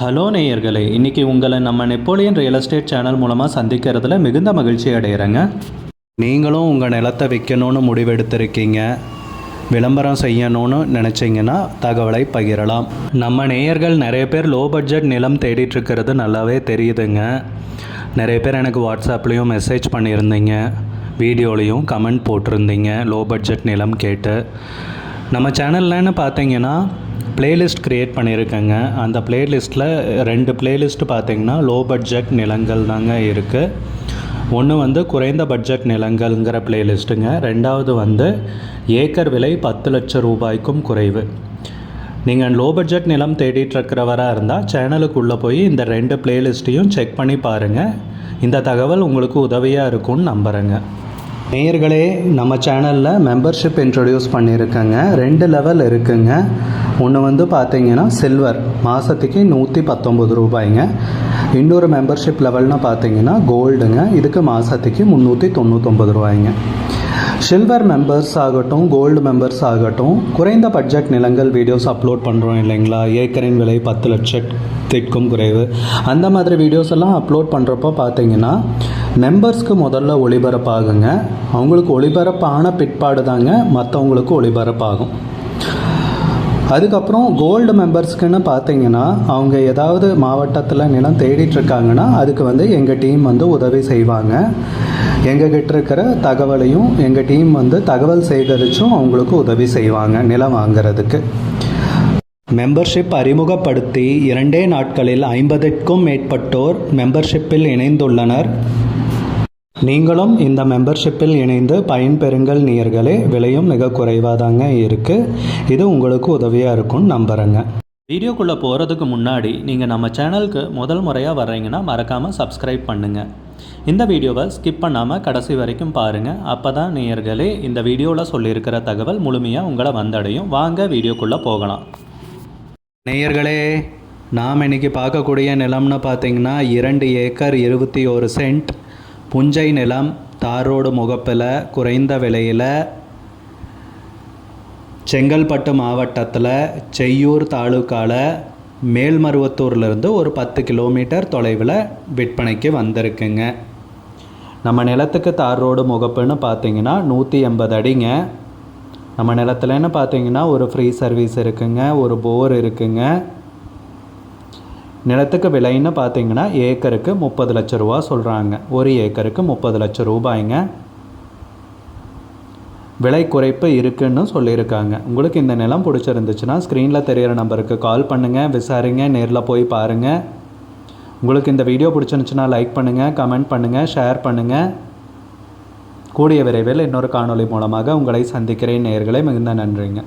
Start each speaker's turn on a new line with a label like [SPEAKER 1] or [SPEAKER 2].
[SPEAKER 1] Hello நேயர்களே, இன்றைக்கி உங்களை நம்ம நெப்போலியன் ரியல் எஸ்டேட் சேனல் மூலமாக சந்திக்கிறதுல மிகுந்த மகிழ்ச்சி அடைகிறேங்க. நீங்களும் உங்கள் நிலத்தை விற்கணும்னு முடிவெடுத்திருக்கீங்க, விளம்பரம் செய்யணும்னு நினச்சிங்கன்னா தகவலை பகிரலாம். நம்ம நேயர்கள் நிறைய பேர் லோ பட்ஜெட் நிலம் தேடிட்டுருக்கிறது நல்லாவே தெரியுதுங்க. நிறைய பேர் எனக்கு வாட்ஸ்அப்லேயும் மெசேஜ் பண்ணியிருந்தீங்க, வீடியோலையும் கமெண்ட் போட்டிருந்தீங்க லோ பட்ஜெட் நிலம் கேட்டு. நம்ம சேனல்லன்னு பார்த்தீங்கன்னா பிளேலிஸ்ட் க்ரியேட் பண்ணியிருக்கேங்க. அந்த பிளேலிஸ்ட்டில் 2 பிளேலிஸ்ட்டு பார்த்திங்கன்னா லோ பட்ஜெட் நிலங்கள் தாங்க இருக்குது. ஒன்று குறைந்த பட்ஜெட் நிலங்கள்ங்கிற பிளேலிஸ்ட்டுங்க. ரெண்டாவது ஏக்கர் விலை 10 லட்சம் ரூபாய்க்கும் குறைவு. நீங்கள் லோ பட்ஜெட் நிலம் தேடிட்டுருக்கிறவராக இருந்தால் சேனலுக்குள்ளே போய் இந்த 2 பிளேலிஸ்ட்டையும் செக் பண்ணி பாருங்கள். இந்த தகவல் உங்களுக்கு உதவியாக இருக்கும்னு நம்புகிறேங்க. நேயர்களே, நம்ம சேனலில் மெம்பர்ஷிப் இன்ட்ரடியூஸ் பண்ணியிருக்கேங்க. 2 லெவல் இருக்குங்க. ஒன்று பார்த்தீங்கன்னா சில்வர், மாதத்துக்கு 119 ரூபாய்ங்க. இன்னொரு மெம்பர்ஷிப் லெவல்னால் பார்த்தீங்கன்னா கோல்டுங்க, இதுக்கு மாதத்துக்கு 399 ரூபாய்ங்க. சில்வர் மெம்பர்ஸ் ஆகட்டும், கோல்டு மெம்பர்ஸ் ஆகட்டும், குறைந்த பட்ஜெட் நிலங்கள் வீடியோஸ் அப்லோட் பண்ணுறோம் இல்லைங்களா, ஏக்கரின் விலை 10 லட்சத்திற்கும் குறைவு, அந்த மாதிரி வீடியோஸ் எல்லாம் அப்லோட் பண்ணுறப்போ பார்த்தீங்கன்னா மெம்பர்ஸ்க்கு முதல்ல ஒளிபரப்பாகுங்க. அவங்களுக்கு ஒளிபரப்பான பிற்பாடு தாங்க மற்றவங்களுக்கு ஒளிபரப்பாகும். அதுக்கப்புறம் கோல்டு மெம்பர்ஸ்க்குன்னு பார்த்தீங்கன்னா அவங்க ஏதாவது மாவட்டத்தில் நிலம் தேடிட்டுருக்காங்கன்னா அதுக்கு எங்கள் டீம் உதவி செய்வாங்க. எங்ககிட்ட இருக்கிற தகவலையும் எங்கள் டீம் தகவல் சேகரித்தும் அவங்களுக்கு உதவி செய்வாங்க நிலம் வாங்கிறதுக்கு. மெம்பர்ஷிப் அறிமுகப்படுத்தி 2 நாட்களில் 50க்கும் மேற்பட்டோர் மெம்பர்ஷிப்பில் இணைந்துள்ளனர். நீங்களும் இந்த மெம்பர்ஷிப்பில் இணைந்து பயன்பெறுங்கள் நேயர்களே. விலையும் மிக குறைவாக தாங்க இருக்குது. இது உங்களுக்கு உதவியாக இருக்கும்னு நம்புகிறேங்க. வீடியோக்குள்ளே போகிறதுக்கு முன்னாடி நீங்கள் நம்ம சேனலுக்கு முதல் முறையாக வர்றீங்கன்னா மறக்காமல் சப்ஸ்கிரைப் பண்ணுங்கள். இந்த வீடியோவை ஸ்கிப் பண்ணாமல் கடைசி வரைக்கும் பாருங்கள். அப்போ தான் நேயர்களே இந்த வீடியோவில் சொல்லியிருக்கிற தகவல் முழுமையாக உங்களை வந்தடையும். வாங்க வீடியோக்குள்ளே போகலாம். நேயர்களே, நாம் இன்றைக்கி பார்க்கக்கூடிய நிலம்னு பார்த்திங்கன்னா 2 ஏக்கர் 21 சென்ட் புஞ்சை நிலம், தார் ரோடு முகப்பில், குறைந்த விலையில், செங்கல்பட்டு மாவட்டத்தில், செய்யூர் தாலுக்காவில், மேல்மருவத்தூர்லேருந்து ஒரு 10 கிலோமீட்டர் தொலைவில் விற்பனைக்கு வந்திருக்குங்க. நம்ம நிலத்துக்கு தார் ரோடு முகப்புன்னு பார்த்தீங்கன்னா 180 அடிங்க. நம்ம நிலத்துலன்னு பார்த்தீங்கன்னா ஒரு ஃப்ரீ சர்வீஸ் இருக்குங்க, ஒரு போர் இருக்குங்க. நிலத்துக்கு விலைன்னு பார்த்தீங்கன்னா ஏக்கருக்கு 30 லட்சம் ரூபா சொல்கிறாங்க. ஒரு ஏக்கருக்கு 30 லட்சம் ரூபாய்ங்க. விலை குறைப்பு இருக்குன்னு சொல்லியிருக்காங்க. உங்களுக்கு இந்த நிலம் பிடிச்சிருந்துச்சுன்னா ஸ்க்ரீனில் தெரிகிற நம்பருக்கு கால் பண்ணுங்கள், விசாரிங்க, நேரில் போய் பாருங்கள். உங்களுக்கு இந்த வீடியோ பிடிச்சிருந்துச்சுன்னா லைக் பண்ணுங்கள், கமெண்ட் பண்ணுங்கள், ஷேர் பண்ணுங்கள். கூடிய விரைவில் இன்னொரு காணொளி மூலமாக உங்களை சந்திக்கிறேன் நேயர்களே. மிகுந்த நன்றிங்க.